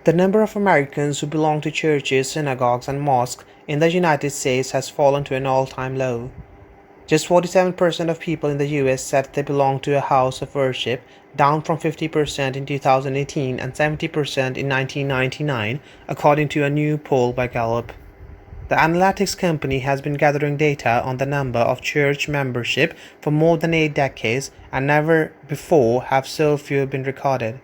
The number of Americans who belong to churches, synagogues, and mosques in the United States has fallen to an all-time low. Just 47% of people in the US said they belong to a house of worship, down from 50% in 2018 and 70% in 1999, according to a new poll by Gallup. The analytics company has been gathering data on the number of church membership for more than 8 decades, and never before have so few been recorded.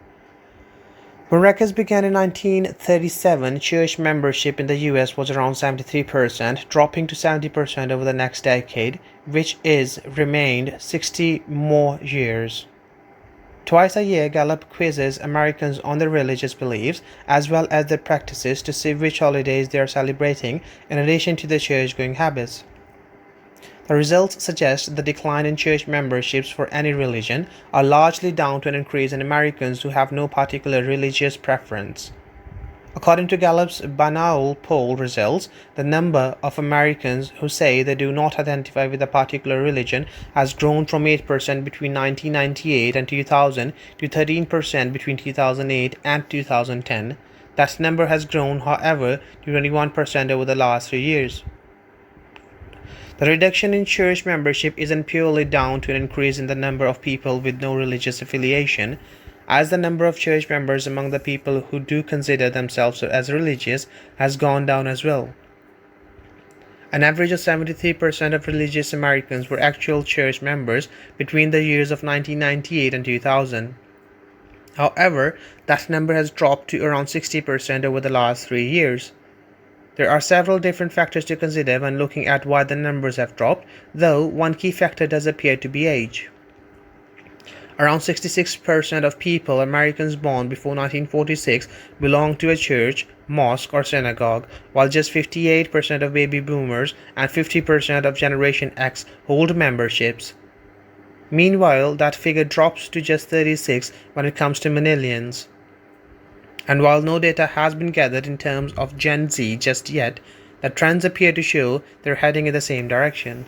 When records began in 1937, church membership in the US was around 73%, dropping to 70% over the next decade, which is remained 60 more years. Twice a year, Gallup quizzes Americans on their religious beliefs as well as their practices to see which holidays they are celebrating in addition to their church-going habits. The results suggest the decline in church memberships for any religion are largely down to an increase in Americans who have no particular religious preference. According to Gallup's biannual poll results, the number of Americans who say they do not identify with a particular religion has grown from 8% between 1998 and 2000 to 13% between 2008 and 2010. That number has grown, however, to 21% over the last 3 years. The reduction in church membership isn't purely down to an increase in the number of people with no religious affiliation, as the number of church members among the people who do consider themselves as religious has gone down as well. An average of 73% of religious Americans were actual church members between the years of 1998 and 2000. However, that number has dropped to around 60% over the last 3 years. There are several different factors to consider when looking at why the numbers have dropped, though one key factor does appear to be age. Around 66% of people, Americans born before 1946, belong to a church, mosque, or synagogue, while just 58% of baby boomers and 50% of Generation X hold memberships. Meanwhile, that figure drops to just 36 when it comes to millennials. And while no data has been gathered in terms of Gen Z just yet, the trends appear to show they're heading in the same direction.